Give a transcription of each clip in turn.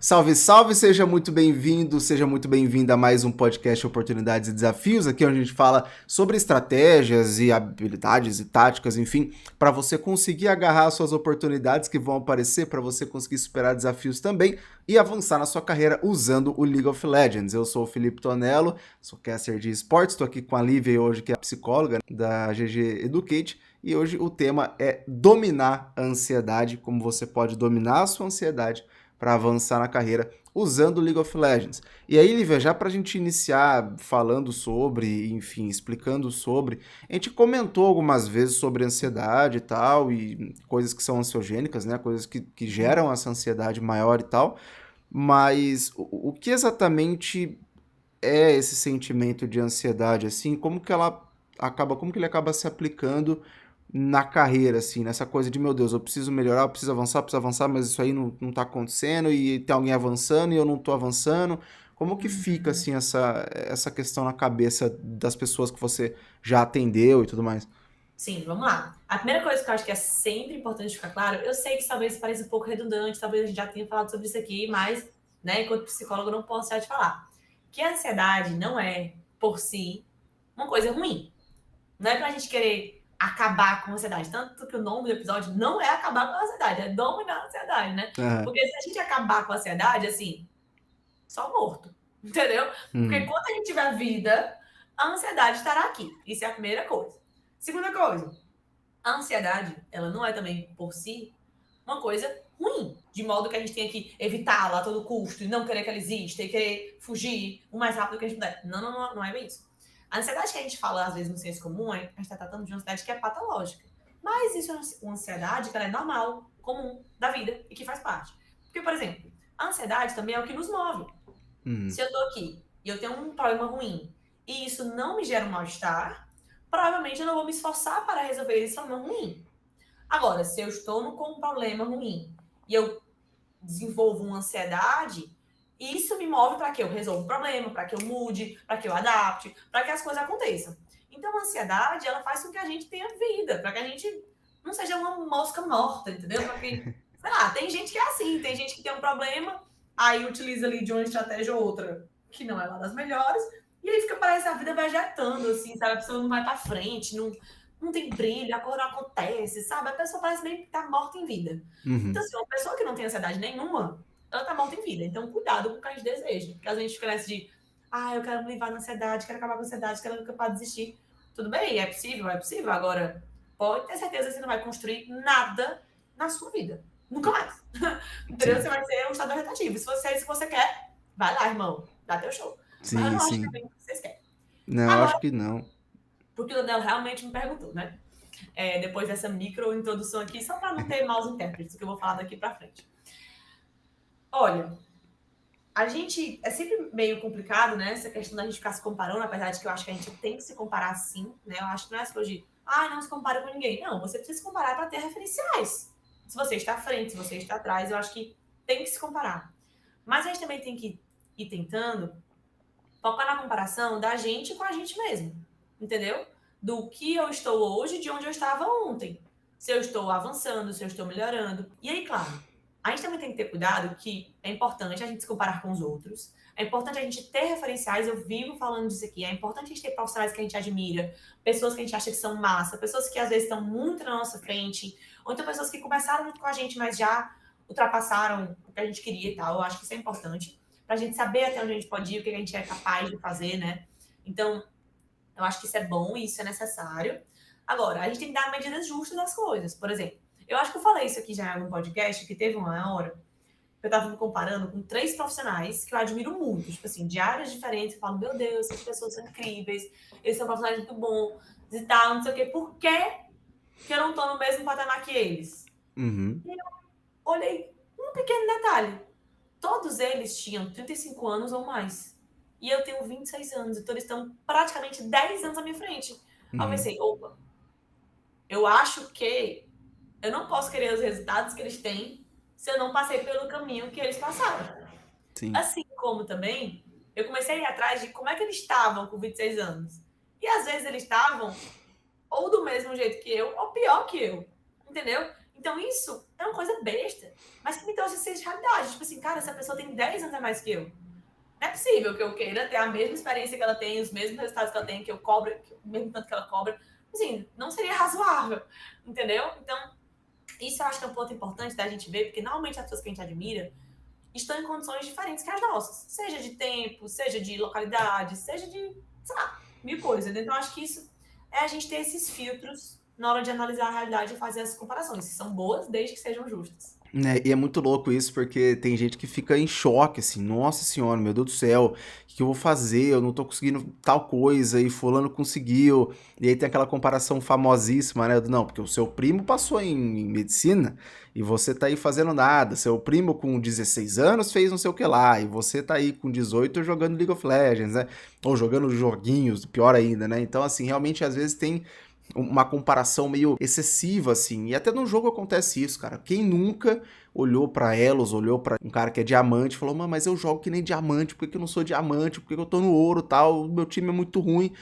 Salve, salve, seja muito bem-vindo, seja muito bem-vinda a mais um podcast Oportunidades e Desafios, aqui onde a gente fala sobre estratégias e habilidades e táticas, enfim, para você conseguir agarrar suas oportunidades que vão aparecer, para você conseguir superar desafios também e avançar na sua carreira usando o League of Legends. Eu sou o Felipe Tonello, sou caster de esportes, estou aqui com a Lívia hoje, que é a psicóloga da GG Educate, e hoje o tema é dominar a ansiedade, como você pode dominar a sua ansiedade para avançar na carreira usando o League of Legends. E aí, Lívia, já para a gente iniciar falando sobre, enfim, explicando sobre, a gente comentou algumas vezes sobre ansiedade e tal, e coisas que são ansiogênicas, né, coisas que geram essa ansiedade maior e tal, mas o que exatamente é esse sentimento de ansiedade, assim, como que ele acaba se aplicando na carreira, assim, nessa coisa de, meu Deus, eu preciso melhorar, eu preciso avançar, mas isso aí não tá acontecendo, e tem alguém avançando e eu não tô avançando. Como que fica, Uhum. assim, essa questão na cabeça das pessoas que você já atendeu e tudo mais? Sim, vamos lá. A primeira coisa que eu acho que é sempre importante ficar claro, eu sei que talvez pareça um pouco redundante, talvez a gente já tenha falado sobre isso aqui, mas, né, enquanto psicólogo, eu não posso deixar de falar. Que a ansiedade não é, por si, uma coisa ruim. Não é pra gente querer acabar com a ansiedade. Tanto que o nome do episódio não é acabar com a ansiedade, é dominar a ansiedade, né? Aham. Porque se a gente acabar com a ansiedade, assim, só morto. Entendeu? Porque Uhum. quando a gente tiver vida, a ansiedade estará aqui. Isso é a primeira coisa. Segunda coisa, a ansiedade, ela não é também por si uma coisa ruim, de modo que a gente tenha que evitá-la a todo custo e não querer que ela exista e querer fugir o mais rápido que a gente puder. Não é bem isso. A ansiedade que a gente fala às vezes no senso comum, a gente está tratando de uma ansiedade que é patológica. Mas isso é uma ansiedade que ela é normal, comum, da vida e que faz parte. Porque, por exemplo, a ansiedade também é o que nos move. Uhum. Se eu tô aqui e eu tenho um problema ruim e isso não me gera um mal-estar, provavelmente eu não vou me esforçar para resolver esse problema ruim. Agora, se eu estou com um problema ruim e eu desenvolvo uma ansiedade, isso me move para que eu resolva o problema, para que eu mude, para que eu adapte, para que as coisas aconteçam. Então, a ansiedade, ela faz com que a gente tenha vida, para que a gente não seja uma mosca morta, entendeu? Para que, sei lá, tem gente que é assim, tem gente que tem um problema, aí utiliza ali de uma estratégia ou outra que não é lá das melhores, e aí fica, parece a vida vegetando, assim, sabe? A pessoa não vai para frente, não tem brilho, a coisa não acontece, sabe? A pessoa parece meio que tá morta em vida. Então, Uhum. assim, uma pessoa que não tem ansiedade nenhuma, ela tá morta em vida. Então, cuidado com o que a gente deseja. Porque às vezes a gente cresce de, eu quero me livrar da ansiedade, quero acabar com a ansiedade, quero nunca para desistir. Tudo bem, é possível, é possível. Agora, pode ter certeza que você não vai construir nada na sua vida. Nunca mais. Entendeu? Sim. Você vai ser um estado vegetativo. Se você é isso que você quer, vai lá, irmão. Dá teu show. Mas eu Sim, não acho que é sim. bem o que vocês querem. Não, Agora, acho que não. porque o Daniel realmente me perguntou, né? Depois dessa micro introdução aqui, só para não ter maus intérpretes, que eu vou falar daqui para frente. Olha, a gente é sempre meio complicado, né? Essa questão da gente ficar se comparando, apesar de que eu acho que a gente tem que se comparar sim, né? Eu acho que não é essa coisa de, não se compara com ninguém. Não, você precisa se comparar para ter referenciais. Se você está à frente, se você está atrás, eu acho que tem que se comparar. Mas a gente também tem que ir tentando focar na comparação da gente com a gente mesmo, entendeu? Do que eu estou hoje de onde eu estava ontem. Se eu estou avançando, se eu estou melhorando. E aí, claro, a gente também tem que ter cuidado que é importante a gente se comparar com os outros. É importante a gente ter referenciais, eu vivo falando disso aqui. É importante a gente ter profissionais que a gente admira, pessoas que a gente acha que são massa, pessoas que às vezes estão muito na nossa frente, ou então pessoas que começaram junto com a gente, mas já ultrapassaram o que a gente queria e tal. Eu acho que isso é importante para a gente saber até onde a gente pode ir, o que a gente é capaz de fazer, né? Então, eu acho que isso é bom e isso é necessário. Agora, a gente tem que dar medidas justas das coisas. Por exemplo, eu acho que eu falei isso aqui já em algum podcast, que teve uma hora que eu tava me comparando com três profissionais que eu admiro muito, tipo assim, de áreas diferentes. Eu falo, meu Deus, essas pessoas são incríveis, eles são profissionais muito bons e tal, não sei o quê. Por que eu não tô no mesmo patamar que eles? Uhum. E eu olhei um pequeno detalhe. Todos eles tinham 35 anos ou mais. E eu tenho 26 anos. Então eles estão praticamente 10 anos à minha frente. Aí eu Uhum. pensei, opa, eu acho que eu não posso querer os resultados que eles têm se eu não passei pelo caminho que eles passaram. Sim. Assim como também, eu comecei a ir atrás de como é que eles estavam com 26 anos. E às vezes eles estavam ou do mesmo jeito que eu, ou pior que eu. Entendeu? Então, isso é uma coisa besta, mas que me trouxe essa realidade. Tipo assim, cara, essa pessoa tem 10 anos a mais que eu. Não é possível que eu queira ter a mesma experiência que ela tem, os mesmos resultados que ela tem, que eu cobro, o mesmo tanto que ela cobra. Assim, não seria razoável, entendeu? Então, isso eu acho que é um ponto importante da gente ver, porque normalmente as pessoas que a gente admira estão em condições diferentes que as nossas. Seja de tempo, seja de localidade, seja de, sei lá, mil coisas. Então, acho que isso é a gente ter esses filtros na hora de analisar a realidade e fazer as comparações, que são boas desde que sejam justas. Né, e é muito louco isso, porque tem gente que fica em choque, assim, nossa senhora, meu Deus do céu, o que eu vou fazer? Eu não tô conseguindo tal coisa, e fulano conseguiu. E aí tem aquela comparação famosíssima, né? Não, porque o seu primo passou em medicina e você tá aí fazendo nada. Seu primo com 16 anos fez não sei o que lá, e você tá aí com 18 jogando League of Legends, né? Ou jogando joguinhos, pior ainda, né? Então, assim, realmente às vezes tem uma comparação meio excessiva, assim. E até no jogo acontece isso, cara. Quem nunca olhou pra Elos, olhou pra um cara que é diamante e falou, mano, mas eu jogo que nem diamante, por que eu não sou diamante? Por que eu tô no ouro e tal? O meu time é muito ruim.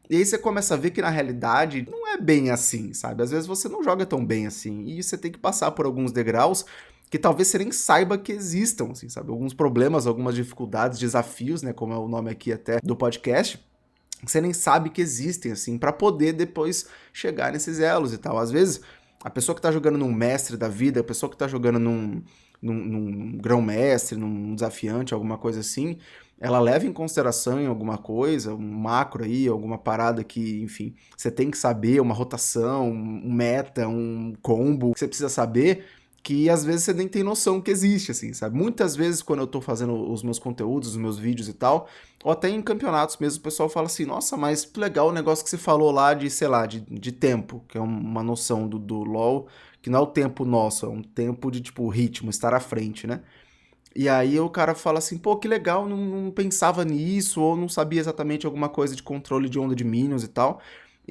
E aí você começa a ver que na realidade não é bem assim, sabe? Às vezes você não joga tão bem assim. E você tem que passar por alguns degraus que talvez você nem saiba que existam, assim, sabe? Alguns problemas, algumas dificuldades, desafios, né? Como é o nome aqui até do podcast que você nem sabe que existem, assim, para poder depois chegar nesses elos e tal. Às vezes, a pessoa que tá jogando num mestre da vida, a pessoa que tá jogando num grão-mestre, num desafiante, alguma coisa assim, ela leva em consideração em alguma coisa, um macro aí, alguma parada que, enfim, você tem que saber, uma rotação, um meta, um combo, que você precisa saber, que às vezes você nem tem noção que existe, assim, sabe? Muitas vezes, quando eu tô fazendo os meus conteúdos, os meus vídeos e tal, ou até em campeonatos mesmo, o pessoal fala assim, nossa, mas que legal o negócio que você falou lá de, sei lá, de tempo, que é uma noção do LoL, que não é o tempo nosso, é um tempo de, tipo, ritmo, estar à frente, né? E aí o cara fala assim, pô, que legal, não pensava nisso, ou não sabia exatamente alguma coisa de controle de onda de minions e tal.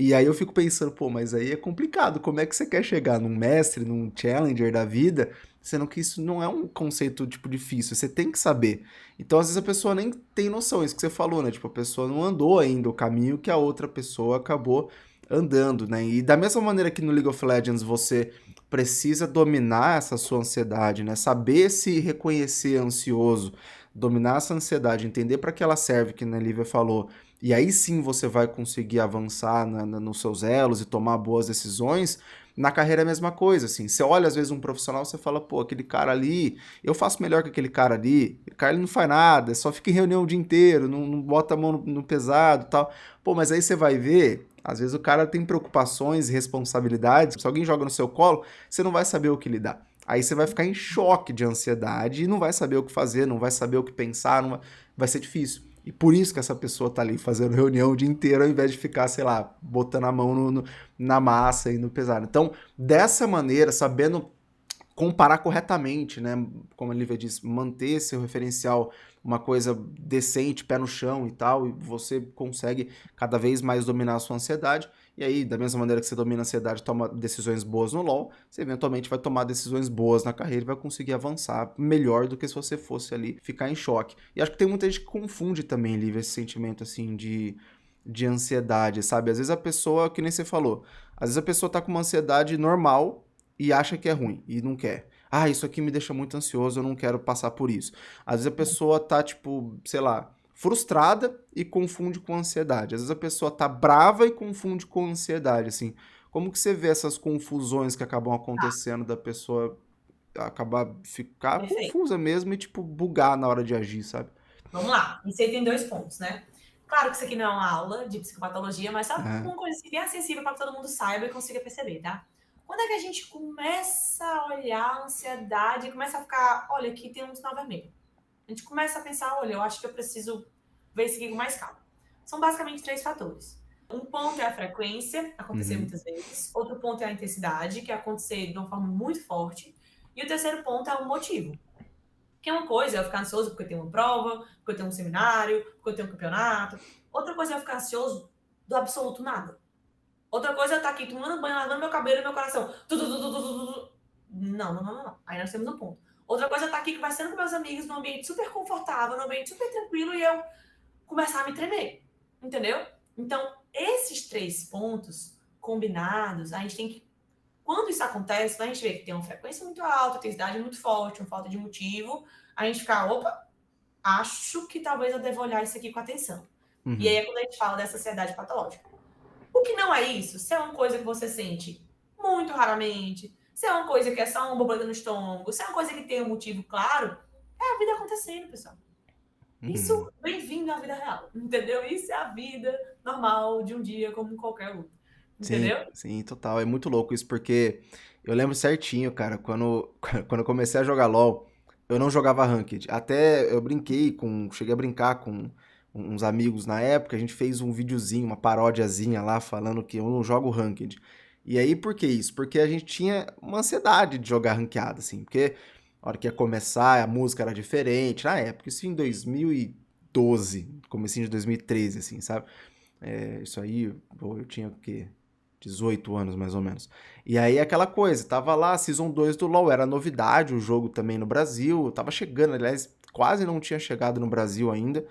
E aí eu fico pensando, pô, mas aí é complicado, como é que você quer chegar num mestre, num challenger da vida, sendo que isso não é um conceito, tipo, difícil, você tem que saber. Então, às vezes a pessoa nem tem noção, isso que você falou, né? Tipo, a pessoa não andou ainda o caminho que a outra pessoa acabou andando, né? E da mesma maneira que no League of Legends você precisa dominar essa sua ansiedade, né? Saber se reconhecer ansioso, dominar essa ansiedade, entender para que ela serve, que a Lívia falou, e aí sim você vai conseguir avançar nos seus elos e tomar boas decisões. Na carreira é a mesma coisa, assim. Você olha às vezes um profissional, você fala, pô, aquele cara ali, eu faço melhor que aquele cara ali. Aquele cara ele não faz nada, só fica em reunião o dia inteiro, não bota a mão no pesado e tal. Pô, mas aí você vai ver, às vezes o cara tem preocupações e responsabilidades. Se alguém joga no seu colo, você não vai saber o que lidar. Aí você vai ficar em choque de ansiedade e não vai saber o que fazer, não vai saber o que pensar, vai ser difícil. E por isso que essa pessoa tá ali fazendo reunião o dia inteiro, ao invés de ficar, sei lá, botando a mão na massa e no pesado. Então, dessa maneira, sabendo comparar corretamente, né? Como a Lívia disse, manter seu referencial uma coisa decente, pé no chão e tal, e você consegue cada vez mais dominar a sua ansiedade. E aí, da mesma maneira que você domina a ansiedade, toma decisões boas no LoL, você eventualmente vai tomar decisões boas na carreira e vai conseguir avançar melhor do que se você fosse ali ficar em choque. E acho que tem muita gente que confunde também, Lívia, esse sentimento assim de ansiedade, sabe? Às vezes a pessoa, que nem você falou, às vezes a pessoa tá com uma ansiedade normal e acha que é ruim e não quer. Ah, isso aqui me deixa muito ansioso, eu não quero passar por isso. Às vezes a pessoa tá, tipo, sei lá, frustrada e confunde com ansiedade. Às vezes a pessoa tá brava e confunde com ansiedade, assim. Como que você vê essas confusões que acabam Tá, acontecendo da pessoa acabar ficar perfeito. confusa mesmo e, tipo, bugar na hora de agir, sabe? Vamos lá. Isso aí tem 2 pontos, né? Claro que isso aqui não é uma aula de psicopatologia, mas só É. uma coisa assim, bem acessível para que todo mundo saiba e consiga perceber, tá? Quando é que a gente começa a olhar a ansiedade e começa a ficar, olha, aqui tem um sinal vermelho. A gente começa a pensar, olha, eu acho que eu preciso ver isso aqui com mais calma. São basicamente 3 fatores. Um ponto é a frequência, acontecer Uhum. muitas vezes. Outro ponto é a intensidade, que é acontecer de uma forma muito forte. E o terceiro ponto é o motivo. Que uma coisa é eu ficar ansioso porque eu tenho uma prova, porque eu tenho um seminário, porque eu tenho um campeonato. Outra coisa é eu ficar ansioso do absoluto nada. Outra coisa é eu estar aqui tomando banho, lavando meu cabelo e meu coração. Não, não, não, não, não. Aí nós temos um ponto. Outra coisa é estar aqui conversando com meus amigos num ambiente super confortável, num ambiente super tranquilo e eu começar a me tremer. Entendeu? Então, esses 3 pontos combinados, a gente tem que Quando isso acontece, quando a gente vê que tem uma frequência muito alta, intensidade muito forte, uma falta de motivo, a gente fica, opa, acho que talvez eu deva olhar isso aqui com atenção. E aí é quando a gente fala dessa ansiedade patológica. O que não é isso, se é uma coisa que você sente muito raramente, se é uma coisa que é só uma borboleta no estômago, se é uma coisa que tem um motivo claro, é a vida acontecendo, pessoal. Isso, bem-vindo à vida real, entendeu? Isso é a vida normal de um dia como qualquer outro, Sim, entendeu? sim, total. É muito louco isso, porque eu lembro certinho, cara, quando, quando eu comecei a jogar LoL, eu não jogava Ranked. Até eu cheguei a brincar com uns amigos na época, a gente fez um videozinho, uma paródiazinha lá, falando que eu não jogo Ranked. E aí, por que isso? Porque a gente tinha uma ansiedade de jogar ranqueada, assim, porque a hora que ia começar, a música era diferente, na época, isso em 2012, comecinho de 2013, assim, sabe? Isso aí, pô, eu tinha o quê? 18 anos, mais ou menos. E aí, aquela coisa, tava lá, a Season 2 do LoL, era novidade, o jogo também no Brasil, tava chegando, aliás, quase não tinha chegado no Brasil ainda.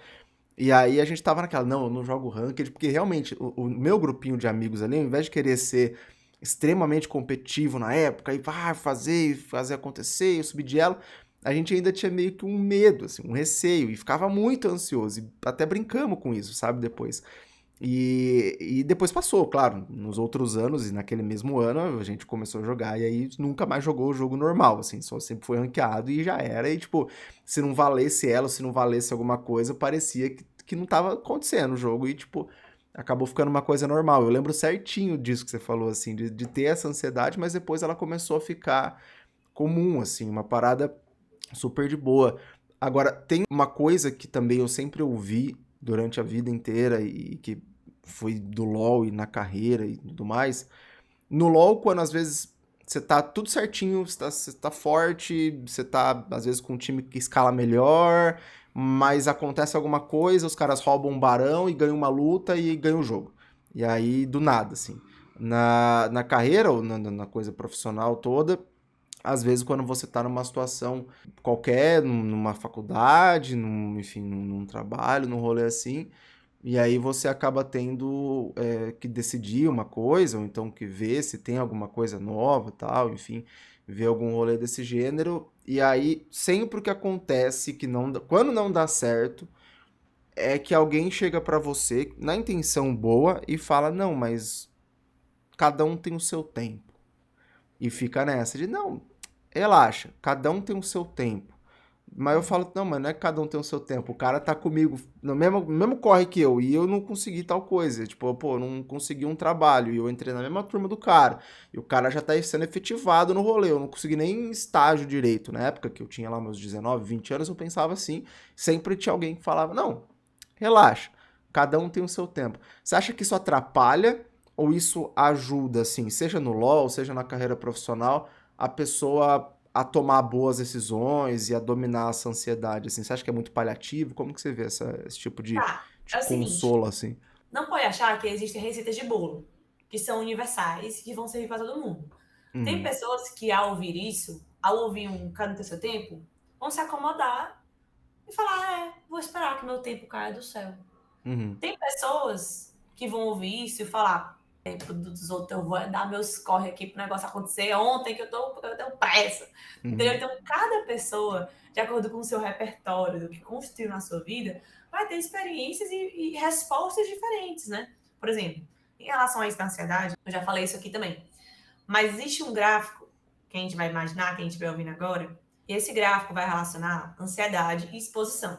E aí, a gente tava naquela, não, eu não jogo Ranked, porque realmente, o meu grupinho de amigos ali, ao invés de querer ser extremamente competitivo na época, e fazer acontecer, e subir de elo, a gente ainda tinha meio que um medo, assim, um receio, e ficava muito ansioso, e até brincamos com isso, sabe, depois. E depois passou, claro, nos outros anos e naquele mesmo ano a gente começou a jogar e aí nunca mais jogou o jogo normal, assim, só sempre foi ranqueado e já era. E tipo, se não valesse ela, se não valesse alguma coisa, parecia que não tava acontecendo o jogo e tipo, acabou ficando uma coisa normal. Eu lembro certinho disso que você falou, assim, de ter essa ansiedade, mas depois ela começou a ficar comum, assim, uma parada super de boa. Agora, tem uma coisa que também eu sempre ouvi durante a vida inteira e que foi do LoL e na carreira e tudo mais. No LoL, quando às vezes você tá tudo certinho, você tá forte, você tá às vezes com um time que escala melhor, mas acontece alguma coisa, os caras roubam um barão e ganham uma luta e ganham o jogo. E aí, do nada, assim. Na carreira ou na coisa profissional toda, às vezes quando você tá numa situação qualquer, numa faculdade, enfim, num trabalho, num rolê assim, e aí você acaba tendo que decidir uma coisa, ou então que ver se tem alguma coisa nova, tal, enfim, ver algum rolê desse gênero. E aí sempre o que acontece que quando não dá certo, é que alguém chega pra você na intenção boa e fala: "Não, mas cada um tem o seu tempo". E fica nessa de: "Não, relaxa, cada um tem o seu tempo". Mas eu falo, não, mas não é que cada um tem o seu tempo. O cara tá comigo no mesmo corre que eu, e eu não consegui tal coisa. Tipo, pô, eu não consegui um trabalho, e eu entrei na mesma turma do cara. E o cara já tá sendo efetivado no rolê. Eu não consegui nem estágio direito. Na época que eu tinha lá meus 19, 20 anos, eu pensava assim. Sempre tinha alguém que falava, não, relaxa, cada um tem o seu tempo. Você acha que isso atrapalha ou isso ajuda, assim, seja no LoL, seja na carreira profissional, a pessoa a tomar boas decisões e a dominar essa ansiedade, assim? Você acha que é muito paliativo? Como que você vê esse tipo Tá, de é o seguinte, consolo, assim? não pode achar que existem receitas de bolo, que são universais, que vão servir para todo mundo. Tem Uhum, pessoas que, ao ouvir isso, ao ouvir um cada um tem seu tempo, vão se acomodar e falar, vou esperar que meu tempo caia do céu. uhum, Tem pessoas que vão ouvir isso e falar, dos outros, eu vou dar meus corre aqui pro negócio acontecer ontem, que eu tenho pressa. Entendeu? uhum. Então, cada pessoa, de acordo com o seu repertório, do que construiu na sua vida, vai ter experiências e respostas diferentes, né? Por exemplo, em relação a isso da ansiedade, eu já falei isso aqui também, mas existe um gráfico que a gente vai imaginar, que a gente vai ouvindo agora, e esse gráfico vai relacionar ansiedade e exposição.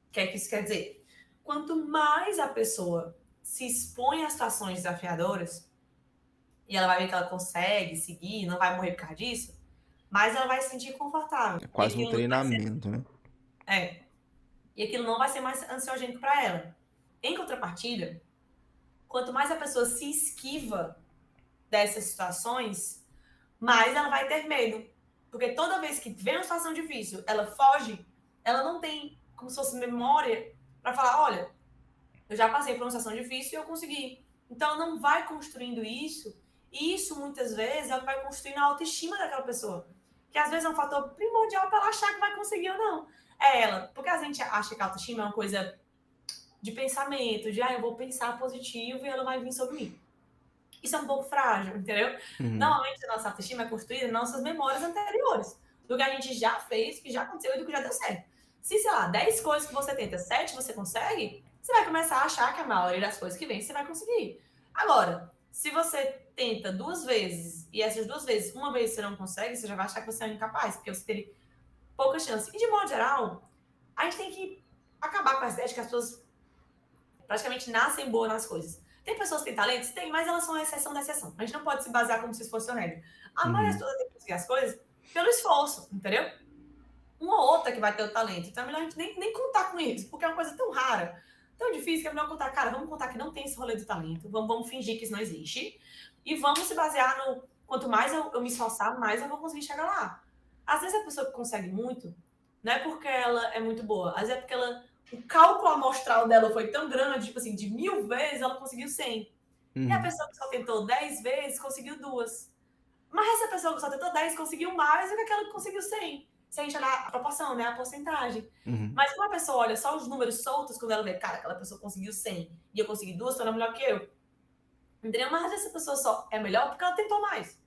O que é que isso quer dizer? Quanto mais a pessoa se expõe a situações desafiadoras, e ela vai ver que ela consegue seguir, não vai morrer por causa disso, mais ela vai se sentir confortável. É E quase um aquilo não vai ser, treinamento, né? é, e aquilo não vai ser mais ansiogênico para ela. Em contrapartida, quanto mais a pessoa se esquiva dessas situações, mais ela vai ter medo. Porque toda vez que vem uma situação difícil, ela foge, ela não tem como se fosse memória para falar, olha, eu já passei por uma situação difícil e eu consegui. Então, ela não vai construindo isso. E isso, muitas vezes, ela vai construindo a autoestima daquela pessoa. Que às vezes é um fator primordial para ela achar que vai conseguir ou não. É ela. Porque a gente acha que a autoestima é uma coisa de pensamento, de eu vou pensar positivo e ela vai vir sobre mim. Isso é um pouco frágil, entendeu? Uhum. Normalmente a nossa autoestima é construída nas nossas memórias anteriores, do que a gente já fez, que já aconteceu e do que já deu certo. Se, sei lá, 10 coisas que você tenta, 7 você consegue, você vai começar a achar que a maioria das coisas que vem você vai conseguir. Agora, se você tenta 2 vezes e essas 2 vezes, uma vez você não consegue, você já vai achar que você é incapaz, porque você teve pouca chance. E de modo geral, a gente tem que acabar com essa ideia de que as pessoas praticamente nascem boas nas coisas. Tem pessoas que têm talentos? Tem, mas elas são a exceção da exceção. A gente não pode se basear como se isso fosse uma regra. A maioria das Uhum. pessoas tem que conseguir as coisas pelo esforço, entendeu? Uma ou outra que vai ter o talento. Então é melhor a gente nem contar com isso, porque é uma coisa tão rara, tão difícil, que é melhor contar, cara, vamos contar que não tem esse rolê do talento, vamos fingir que isso não existe, e vamos se basear no, quanto mais eu me esforçar, mais eu vou conseguir chegar lá. Às vezes a pessoa que consegue muito, não é porque ela é muito boa, às vezes é porque o cálculo amostral dela foi tão grande, tipo assim, de 1000 vezes ela conseguiu 100. E a Uhum. pessoa que só tentou 10 vezes conseguiu 2. Mas essa pessoa que só tentou 10 conseguiu mais do que aquela que conseguiu 100. Se a gente olhar a proporção, né? A porcentagem. Uhum. Mas quando a pessoa olha só os números soltos, quando ela vê, cara, aquela pessoa conseguiu 100 e eu consegui 2, então ela é melhor que eu. Entendeu? Mas essa pessoa só é melhor porque ela tentou mais.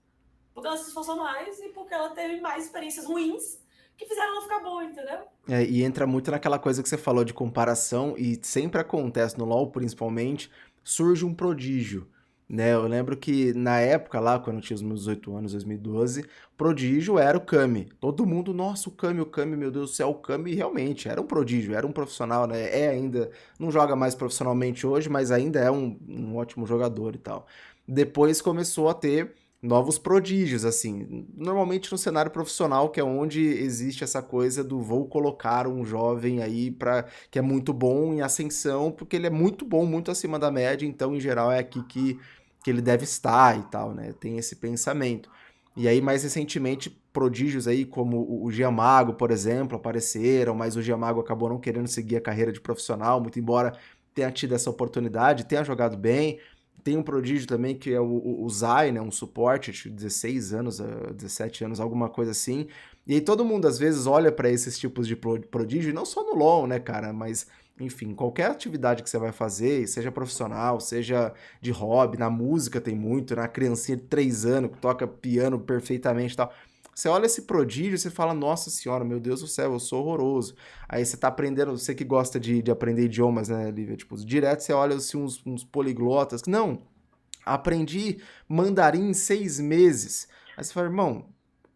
Porque ela se esforçou mais e porque ela teve mais experiências ruins que fizeram ela ficar boa, entendeu? E entra muito naquela coisa que você falou de comparação, e sempre acontece no LoL, principalmente, surge um prodígio, né? Eu lembro que na época lá, quando eu tinha os meus 18 anos, 2012, prodígio era o Kami. Todo mundo, nossa, o Kami, meu Deus do céu, o Kami realmente era um prodígio, era um profissional, né? É ainda, não joga mais profissionalmente hoje, mas ainda é um ótimo jogador e tal. Depois começou a ter novos prodígios, assim. Normalmente no cenário profissional, que é onde existe essa coisa do vou colocar um jovem aí para que é muito bom em ascensão, porque ele é muito bom, muito acima da média, então em geral é aqui que ele deve estar e tal, né? Tem esse pensamento. E aí, mais recentemente, prodígios aí como o Giamago, por exemplo, apareceram, mas o Giamago acabou não querendo seguir a carreira de profissional, muito embora tenha tido essa oportunidade, tenha jogado bem. Tem um prodígio também que é o Zai, né? Um suporte, acho que 16 anos, 17 anos, alguma coisa assim. E aí todo mundo às vezes olha para esses tipos de prodígio, não só no LoL, né, cara? Mas, enfim, qualquer atividade que você vai fazer, seja profissional, seja de hobby, na música tem muito, na criancinha de 3 anos que toca piano perfeitamente e tal. Você olha esse prodígio e você fala, nossa senhora, meu Deus do céu, eu sou horroroso. Aí você tá aprendendo, você que gosta de aprender idiomas, né, Lívia? Tipo, direto você olha assim, uns poliglotas. Não, aprendi mandarim em 6 meses. Aí você fala, irmão,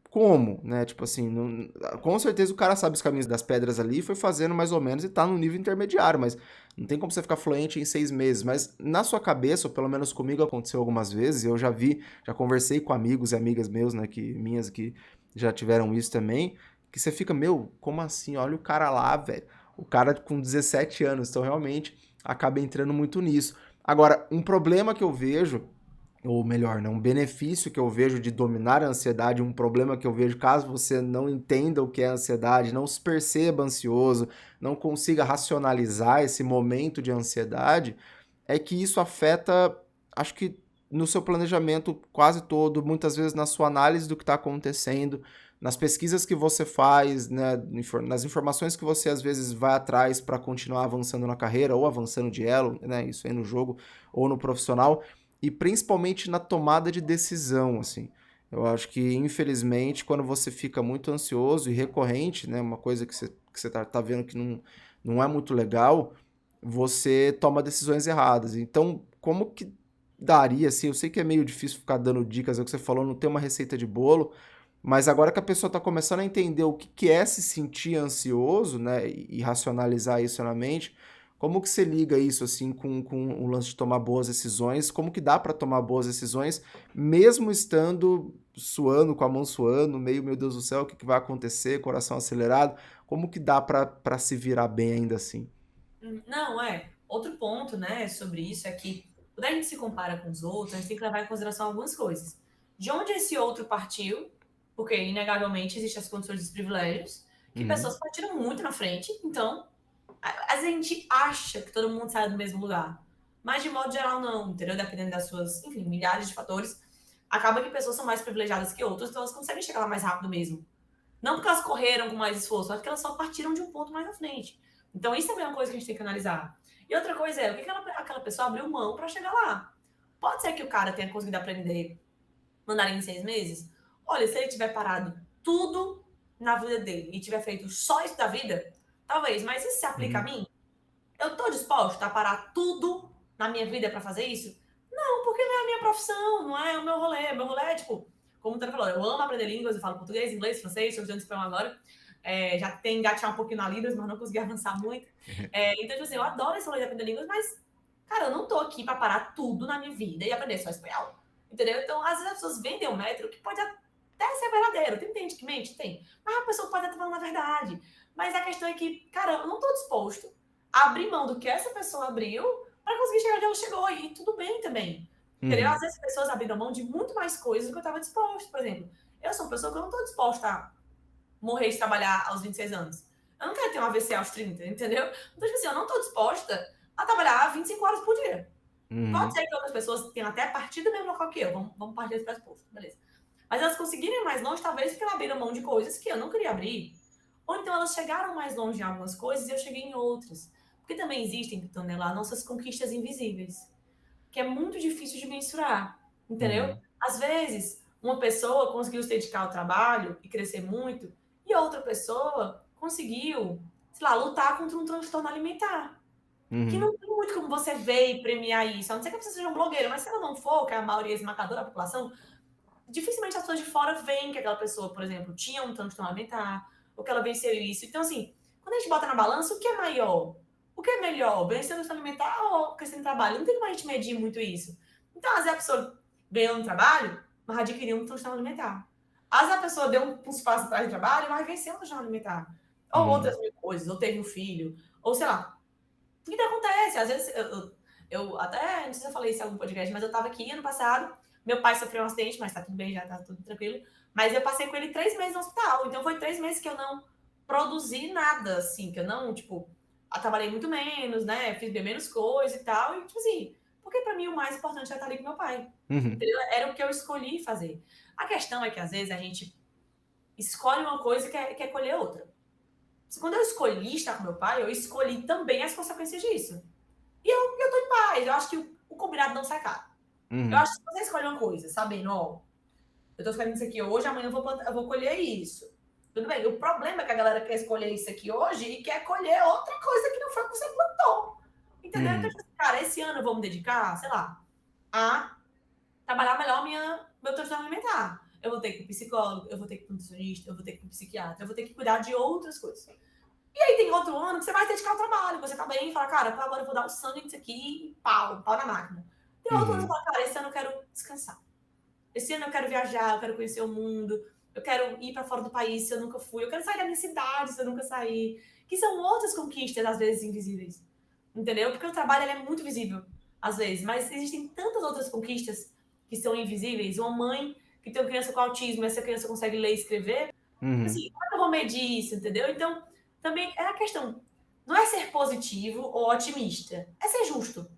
como, né? Tipo assim, não, com certeza o cara sabe os caminhos das pedras ali, foi fazendo mais ou menos e tá no nível intermediário, mas não tem como você ficar fluente em 6 meses. Mas na sua cabeça, ou pelo menos comigo aconteceu algumas vezes, eu já vi, já conversei com amigos e amigas meus, né, minhas que já tiveram isso também, que você fica, meu, como assim? Olha o cara lá, velho. O cara com 17 anos, então realmente acaba entrando muito nisso. Agora, um problema que eu vejo, ou melhor, né, um benefício que eu vejo de dominar a ansiedade, um problema que eu vejo caso você não entenda o que é ansiedade, não se perceba ansioso, não consiga racionalizar esse momento de ansiedade, é que isso afeta, acho que no seu planejamento quase todo, muitas vezes na sua análise do que está acontecendo, nas pesquisas que você faz, né, nas informações que você às vezes vai atrás para continuar avançando na carreira ou avançando de elo, né, isso aí no jogo ou no profissional, e principalmente na tomada de decisão, assim. Eu acho que, infelizmente, quando você fica muito ansioso e recorrente, né, uma coisa que você tá vendo que não é muito legal, você toma decisões erradas. Então, como que daria, assim, eu sei que é meio difícil ficar dando dicas, é o que você falou, não tem uma receita de bolo, mas agora que a pessoa está começando a entender o que é se sentir ansioso, né, e racionalizar isso na mente, como que você liga isso assim com o lance de tomar boas decisões? Como que dá para tomar boas decisões, mesmo estando suando, com a mão suando, meio, meu Deus do céu, o que vai acontecer, coração acelerado? Como que dá para se virar bem ainda assim? Não, é. Outro ponto, né, sobre isso é que quando a gente se compara com os outros, a gente tem que levar em consideração algumas coisas. De onde esse outro partiu, porque inegavelmente existem as condições dos privilégios, que Uhum, pessoas partiram muito na frente, então às vezes a gente acha que todo mundo sai do mesmo lugar. Mas de modo geral não, entendeu? Dependendo das suas, enfim, milhares de fatores, acaba que pessoas são mais privilegiadas que outras, então elas conseguem chegar lá mais rápido mesmo. Não porque elas correram com mais esforço, mas porque elas só partiram de um ponto mais na frente. Então, isso também é uma coisa que a gente tem que analisar. E outra coisa é, o que aquela pessoa abriu mão para chegar lá? Pode ser que o cara tenha conseguido aprender mandarim em 6 meses. Olha, se ele tiver parado tudo na vida dele e tiver feito só isso da vida, talvez. Mas isso se aplica a mim? Eu tô disposta a parar tudo na minha vida para fazer isso? Não, porque não é a minha profissão, não é o meu rolê. Meu rolê é, tipo, como o Tânia falou, eu amo aprender línguas, eu falo português, inglês, francês, estou estudando espanhol agora. Já tem engatear um pouquinho na Libras, mas não consegui avançar muito. Então, tipo assim, eu adoro esse rolê de aprender línguas, mas, cara, eu não tô aqui para parar tudo na minha vida e aprender só espanhol. Entendeu? Então, às vezes as pessoas vendem um método que pode até ser verdadeiro. Tem gente que mente? Tem. Mas a pessoa pode estar falando a verdade. Mas a questão é que, cara, eu não tô disposto a abrir mão do que essa pessoa abriu para conseguir chegar onde ela chegou. E tudo bem também. Entendeu? Às vezes as pessoas abriram mão de muito mais coisas do que eu estava disposto. Por exemplo, eu sou uma pessoa que eu não estou disposta a morrer de trabalhar aos 26 anos. Eu não quero ter um AVC aos 30, entendeu? Então, tipo assim, eu não estou disposta a trabalhar 25 horas por dia. Pode ser que outras pessoas tenham até partido do mesmo local que eu. Vamos partir desse pressuposto, beleza. Mas elas conseguirem ir mais longe, talvez porque elas abriram mão de coisas que eu não queria abrir. Ou então elas chegaram mais longe em algumas coisas e eu cheguei em outras. Porque também existem, Tonela, nossas conquistas invisíveis, que é muito difícil de mensurar, entendeu? Às vezes, uma pessoa conseguiu se dedicar ao trabalho e crescer muito, e outra pessoa conseguiu, sei lá, lutar contra um transtorno alimentar. Que não tem muito como você ver e premiar isso. A não ser que você seja um blogueiro, mas se ela não for, que é a maioria esmagadora da população, dificilmente as pessoas de fora veem que aquela pessoa, por exemplo, tinha um transtorno alimentar, ou que ela venceu isso. Então, assim, quando a gente bota na balança, o que é maior? O que é melhor? Vencer o transtorno alimentar ou crescer no trabalho? Não tem como a gente medir muito isso. Então, às vezes a pessoa ganhou no trabalho, mas adquiriu um transtorno alimentar. Às vezes a pessoa deu uns passos atrás do trabalho, mas venceu um transtorno alimentar. Ou outras mil coisas, ou teve um filho, ou sei lá. O que acontece? Às vezes, eu até, não sei se eu falei isso em algum podcast, mas eu tava aqui ano passado, meu pai sofreu um acidente, mas tá tudo bem, já tá tudo tranquilo. Mas eu passei com ele 3 meses no hospital. Então foi 3 meses que eu não produzi nada, assim, que eu não, tipo, trabalhei muito menos, né? Fiz bem menos coisa e tal. E, tipo assim, porque pra mim o mais importante é estar ali com meu pai. Entendeu? Era o que eu escolhi fazer. A questão é que às vezes a gente escolhe uma coisa e quer colher outra. Quando eu escolhi estar com meu pai, eu escolhi também as consequências disso. E eu tô em paz. Eu acho que o combinado não sai caro. Eu acho que se você escolhe uma coisa, sabendo, ó, eu tô escolhendo isso aqui hoje, amanhã eu vou colher isso. Tudo bem. O problema é que a galera quer escolher isso aqui hoje e quer colher outra coisa que não foi o que você plantou. Entendeu? Então, cara, esse ano eu vou me dedicar, sei lá, a trabalhar melhor meu transtorno alimentar. Eu vou ter que ir pro psicólogo, eu vou ter que ir pro nutricionista, eu vou ter que ir pro psiquiatra, eu vou ter que cuidar de outras coisas. E aí tem outro ano que você vai dedicar ao trabalho, você tá bem e fala, cara, agora eu vou dar o sangue nisso aqui e pau na máquina. Tem outro ano que você fala, cara, esse ano eu quero descansar. Esse ano eu quero viajar, eu quero conhecer o mundo, eu quero ir para fora do país se eu nunca fui, eu quero sair da minha cidade se eu nunca saí. Que são outras conquistas, às vezes, invisíveis. Entendeu? Porque o trabalho ele é muito visível, às vezes, mas existem tantas outras conquistas que são invisíveis. Uma mãe que tem uma criança com autismo, essa criança consegue ler e escrever. Assim, como é que eu vou medir isso, entendeu? Então, também é a questão. Não é ser positivo ou otimista, é ser justo.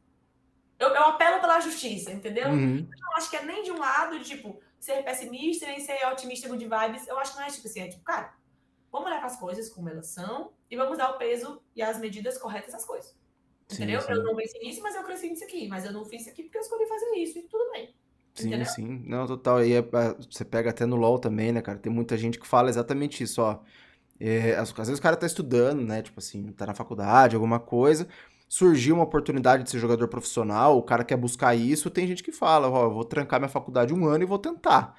Eu apelo pela justiça, entendeu? Eu não acho que é nem de um lado, de, tipo, ser pessimista, nem ser otimista good vibes. Eu acho que não é tipo assim, é tipo, cara, vamos olhar para as coisas como elas são e vamos dar o peso e as medidas corretas às coisas. Entendeu? Sim. Eu não venci nisso, mas eu cresci nisso aqui. Mas eu não fiz isso aqui porque eu escolhi fazer isso e tudo bem. Entendeu? Sim. Não, total. E você pega até no LoL também, né, cara? Tem muita gente que fala exatamente isso, ó. Às vezes o cara tá estudando, né? Tipo assim, tá na faculdade, alguma coisa. Surgiu uma oportunidade de ser jogador profissional, o cara quer buscar isso, tem gente que fala, ó, eu vou trancar minha faculdade 1 ano e vou tentar.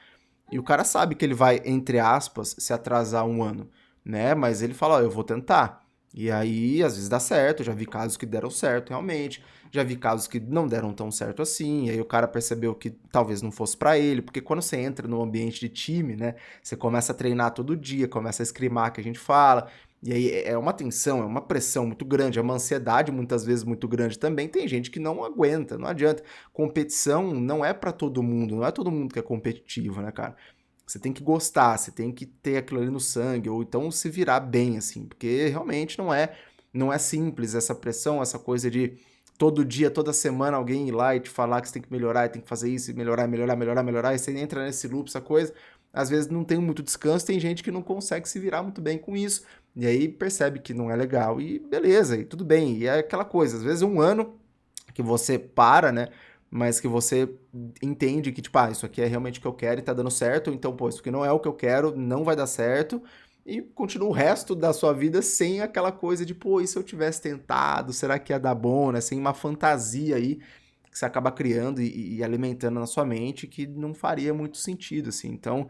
E o cara sabe que ele vai, entre aspas, se atrasar 1 ano, né? Mas ele fala, ó, eu vou tentar. E aí, às vezes dá certo, já vi casos que deram certo, realmente. Já vi casos que não deram tão certo assim, e aí o cara percebeu que talvez não fosse pra ele, porque quando você entra no ambiente de time, né, você começa a treinar todo dia, começa a escrimar, que a gente fala, e aí é uma tensão, é uma pressão muito grande, é uma ansiedade muitas vezes muito grande também. Tem gente que não aguenta, não adianta. Competição não é pra todo mundo, não é todo mundo que é competitivo, né, cara? Você tem que gostar, você tem que ter aquilo ali no sangue, ou então se virar bem, assim, porque realmente não é simples essa pressão, essa coisa de todo dia, toda semana alguém ir lá e te falar que você tem que melhorar, e tem que fazer isso, e melhorar, e você entra nesse loop, essa coisa. Às vezes não tem muito descanso, tem gente que não consegue se virar muito bem com isso, e aí percebe que não é legal, e beleza, e tudo bem, e é aquela coisa, às vezes 1 ano que você para, né, mas que você entende que, tipo, isso aqui é realmente o que eu quero e tá dando certo, ou então, pô, isso aqui não é o que eu quero, não vai dar certo, e continua o resto da sua vida sem aquela coisa de, pô, e se eu tivesse tentado, será que ia dar bom, né? Sem uma fantasia aí que você acaba criando e alimentando na sua mente que não faria muito sentido, assim. Então,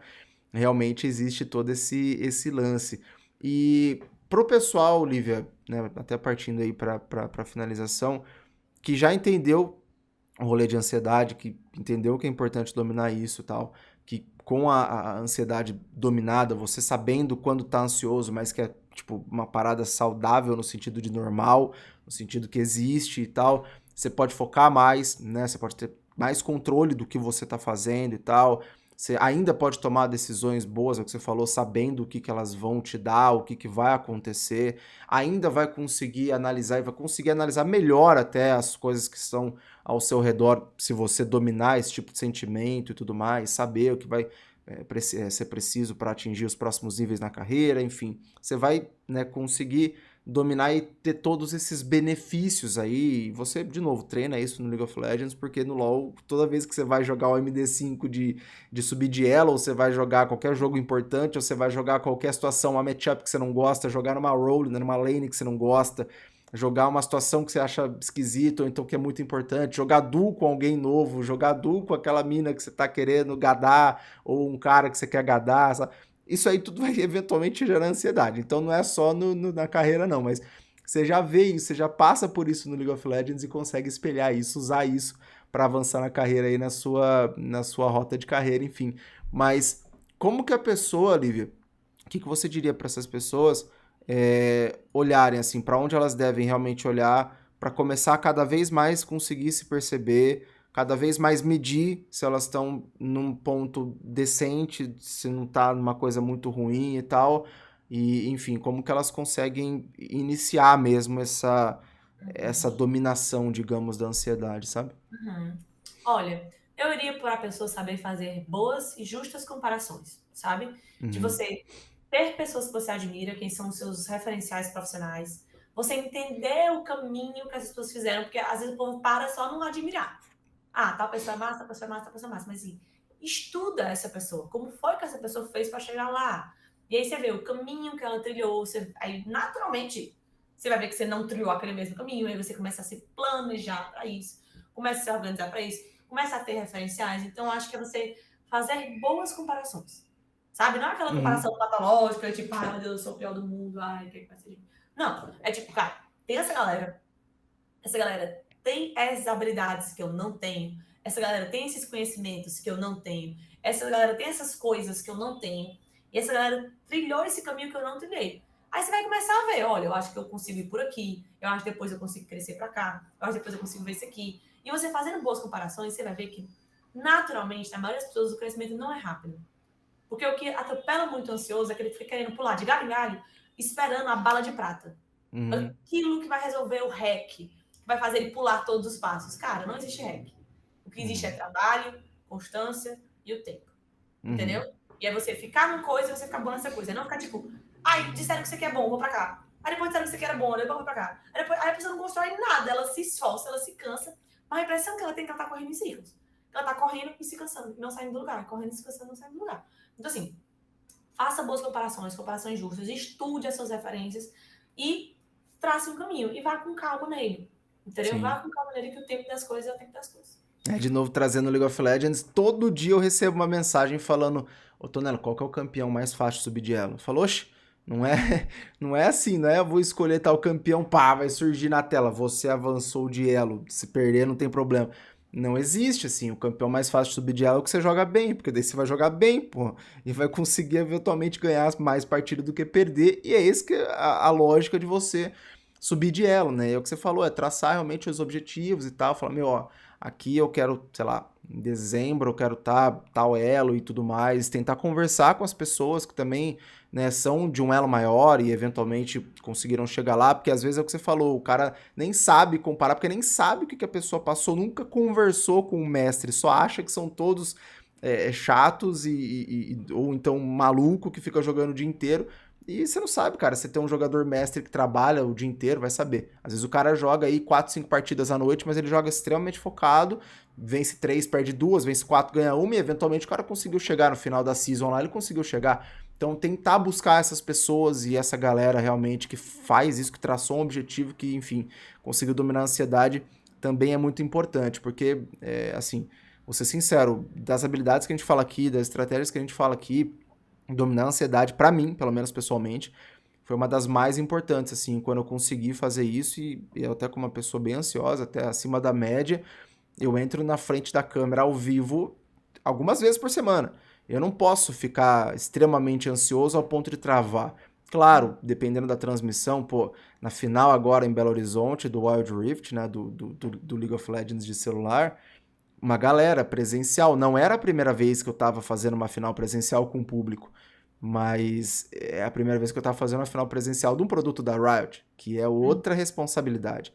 realmente existe todo esse lance. E pro pessoal, Lívia, né, até partindo aí para finalização, que já entendeu o rolê de ansiedade, que entendeu que é importante dominar isso e tal, que com a ansiedade dominada, você sabendo quando tá ansioso, mas que é tipo uma parada saudável no sentido de normal, no sentido que existe e tal, você pode focar mais, né? Você pode ter mais controle do que você tá fazendo e tal. Você ainda pode tomar decisões boas, é o que você falou, sabendo o que elas vão te dar, o que vai acontecer. Ainda vai conseguir analisar e vai conseguir analisar melhor até as coisas que estão ao seu redor, se você dominar esse tipo de sentimento e tudo mais, saber o que vai ser preciso para atingir os próximos níveis na carreira, enfim. Você vai, né, conseguir dominar e ter todos esses benefícios aí. E você, de novo, treina isso no League of Legends, porque no LoL, toda vez que você vai jogar o MD5 de subir de elo, ou você vai jogar qualquer jogo importante, ou você vai jogar qualquer situação, uma matchup que você não gosta, jogar numa role, né, numa lane que você não gosta, jogar uma situação que você acha esquisita, ou então que é muito importante, jogar duo com alguém novo, jogar duo com aquela mina que você tá querendo gadar, ou um cara que você quer gadar, sabe? Isso aí tudo vai eventualmente gerar ansiedade. Então não é só na carreira, não, mas você já vê isso, você já passa por isso no League of Legends e consegue espelhar isso, usar isso para avançar na carreira aí na sua rota de carreira, enfim. Mas como que a pessoa, Lívia, o que você diria para essas pessoas olharem assim, para onde elas devem realmente olhar para começar a cada vez mais conseguir se perceber, cada vez mais medir se elas estão num ponto decente, se não tá numa coisa muito ruim e tal, e enfim, como que elas conseguem iniciar mesmo essa dominação, digamos, da ansiedade, sabe? Uhum. Olha, eu iria para a pessoa saber fazer boas e justas comparações, sabe? De Uhum, você ter pessoas que você admira, quem são os seus referenciais profissionais, você entender o caminho que as pessoas fizeram, porque às vezes o povo para só não admirar. Ah, tal pessoa é massa, tal pessoa é massa, tal pessoa é massa, mas assim, estuda essa pessoa, como foi que essa pessoa fez para chegar lá. E aí você vê o caminho que ela trilhou, aí naturalmente você vai ver que você não trilhou aquele mesmo caminho, aí você começa a se planejar para isso, começa a se organizar para isso, começa a ter referenciais. Então, acho que é você fazer boas comparações. Sabe? Não é aquela uhum, comparação patológica, tipo, ai meu Deus, eu sou o pior do mundo, ai, o que vai ser? Não, é tipo, cara, tem essa galera tem essas habilidades que eu não tenho, essa galera tem esses conhecimentos que eu não tenho, essa galera tem essas coisas que eu não tenho, e essa galera trilhou esse caminho que eu não trilhei. Aí você vai começar a ver, olha, eu acho que eu consigo ir por aqui, eu acho que depois eu consigo crescer para cá, eu acho que depois eu consigo ver isso aqui. E você fazendo boas comparações, você vai ver que, naturalmente, na maioria das pessoas, o crescimento não é rápido. Porque o que atropela muito o ansioso é que ele fica querendo pular de galho em galho, esperando a bala de prata. uhum, Aquilo que vai resolver o hack, que vai fazer ele pular todos os passos. Cara, não existe hack. O que existe é uhum, trabalho, constância e o tempo. uhum, Entendeu? E é você ficar numa coisa e você ficar bom nessa coisa. E não ficar tipo, ai, disseram que isso aqui é bom, vou pra cá. Aí depois disseram que isso aqui era bom, depois vou pra cá. Aí a pessoa não constrói nada, ela se esforça, ela se cansa, mas a impressão que ela tem é que ela tá correndo em círculos. Ela tá correndo e se cansando, não saindo do lugar, correndo e se cansando, não saindo do lugar. Então, assim, faça boas comparações justas, estude as suas referências e trace um caminho. E vá com calma nele. Entendeu? Vá sim. com calma nele que o tempo das coisas é o tempo das coisas. De novo, trazendo League of Legends, todo dia eu recebo uma mensagem falando: Ô Tonelo, qual que é o campeão mais fácil de subir de elo? Falou, oxe, não é, não é assim, não é? Eu vou escolher tal campeão, pá, vai surgir na tela. Você avançou de elo, se perder não tem problema. Não existe assim, o campeão mais fácil de subir de elo é o que você joga bem, porque daí você vai jogar bem, pô, e vai conseguir eventualmente ganhar mais partidas do que perder, e é esse que é a lógica de você subir de elo, né? E é o que você falou, é traçar realmente os objetivos e tal, falar, meu, ó, aqui eu quero, sei lá, em dezembro eu quero tal elo e tudo mais, tentar conversar com as pessoas que também, né, são de um elo maior e eventualmente conseguiram chegar lá, porque às vezes é o que você falou, o cara nem sabe comparar, porque nem sabe o que a pessoa passou, nunca conversou com o mestre, só acha que são todos chatos ou então maluco que fica jogando o dia inteiro, E você não sabe, cara, você tem um jogador mestre que trabalha o dia inteiro, vai saber. Às vezes o cara joga aí 4, 5 partidas à noite, mas ele joga extremamente focado, vence 3, perde 2, vence 4, ganha 1, e eventualmente o cara conseguiu chegar no final da season lá, ele conseguiu chegar. Então tentar buscar essas pessoas e essa galera realmente que faz isso, que traçou um objetivo, que enfim, conseguiu dominar a ansiedade, também é muito importante, porque, assim, vou ser sincero, das habilidades que a gente fala aqui, das estratégias que a gente fala aqui, dominar a ansiedade, pra mim, pelo menos pessoalmente, foi uma das mais importantes, assim, quando eu consegui fazer isso, e eu até como uma pessoa bem ansiosa, até acima da média, eu entro na frente da câmera ao vivo algumas vezes por semana. Eu não posso ficar extremamente ansioso ao ponto de travar. Claro, dependendo da transmissão, pô, na final agora em Belo Horizonte, do Wild Rift, né, do League of Legends de celular, uma galera presencial. Não era a primeira vez que eu tava fazendo uma final presencial com o público, mas é a primeira vez que eu tava fazendo uma final presencial de um produto da Riot, que é outra responsabilidade.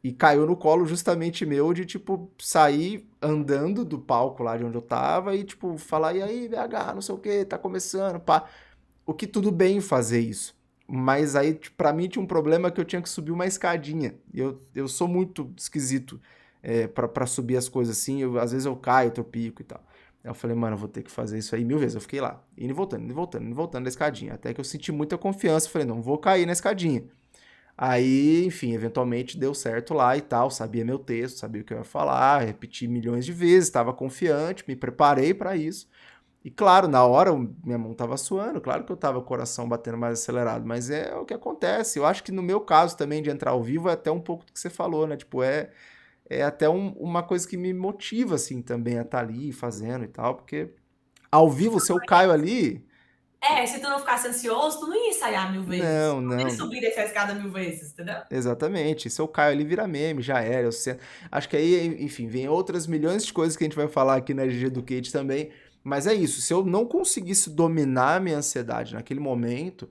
E caiu no colo justamente meu de, tipo, sair andando do palco lá de onde eu tava e, tipo, falar, e aí, VH, não sei o que, tá começando, pá. O que tudo bem fazer isso. Mas aí, tipo, pra mim, tinha um problema que eu tinha que subir uma escadinha. E eu sou muito esquisito pra subir as coisas assim. Às vezes eu caio, tropico e tal. Aí eu falei, mano, eu vou ter que fazer isso aí 1000 vezes. Eu fiquei lá, indo e voltando, indo e voltando, indo e voltando da escadinha. Até que eu senti muita confiança. Falei, não vou cair na escadinha. Aí, enfim, eventualmente deu certo lá e tal, sabia meu texto, sabia o que eu ia falar, repeti milhões de vezes, estava confiante, me preparei para isso. E claro, na hora minha mão tava suando, claro que eu tava com o coração batendo mais acelerado, mas é o que acontece. Eu acho que no meu caso também de entrar ao vivo é até um pouco do que você falou, né? Tipo, é até uma coisa que me motiva, assim, também a estar ali fazendo e tal, porque ao vivo, se eu caio ali, Se tu não ficasse ansioso, tu não ia ensaiar 1000 vezes. não, Tu não ia não. subir essa escada 1000 vezes, entendeu? Exatamente. Se eu caio ali, vira meme, já era. Acho que aí, enfim, vem outras milhões de coisas que a gente vai falar aqui na GG Educate também. Mas é isso. Se eu não conseguisse dominar a minha ansiedade naquele momento,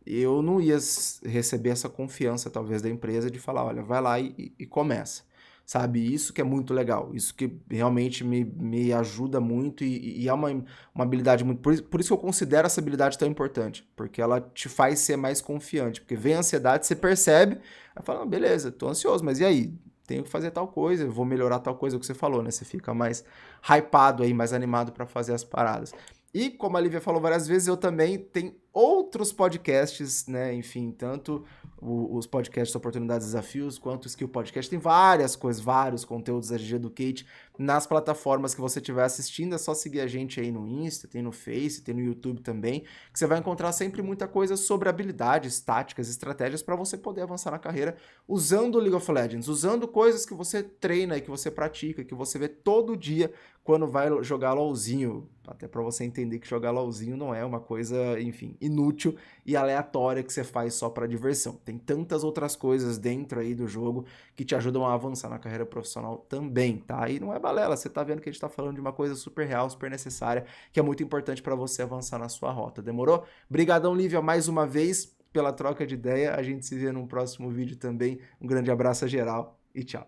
eu não ia receber essa confiança, talvez, da empresa de falar, olha, vai lá e começa. Sabe? Isso que é muito legal. Isso que realmente me ajuda muito e é uma habilidade muito... Por isso que eu considero essa habilidade tão importante. Porque ela te faz ser mais confiante. Porque vem a ansiedade, você percebe, aí fala, beleza, tô ansioso, mas e aí? Tenho que fazer tal coisa, vou melhorar tal coisa, o que você falou, né? Você fica mais hypado aí, mais animado para fazer as paradas. E como a Lívia falou várias vezes, eu também tenho outros podcasts, né? Enfim, tanto os podcasts Oportunidades e Desafios, quanto o Skill Podcast. Tem várias coisas, vários conteúdos da GG Educate nas plataformas que você estiver assistindo. É só seguir a gente aí no Insta, tem no Face, tem no YouTube também, que você vai encontrar sempre muita coisa sobre habilidades, táticas, estratégias para você poder avançar na carreira usando o League of Legends, usando coisas que você treina e que você pratica, que você vê todo dia quando vai jogar LOLzinho, até para você entender que jogar LOLzinho não é uma coisa, enfim, inútil e aleatória que você faz só para diversão. Tem tantas outras coisas dentro aí do jogo que te ajudam a avançar na carreira profissional também, tá? E não é balela, você tá vendo que a gente tá falando de uma coisa super real, super necessária, que é muito importante para você avançar na sua rota. Demorou? Brigadão, Lívia, mais uma vez pela troca de ideia. A gente se vê num próximo vídeo também. Um grande abraço a geral e tchau.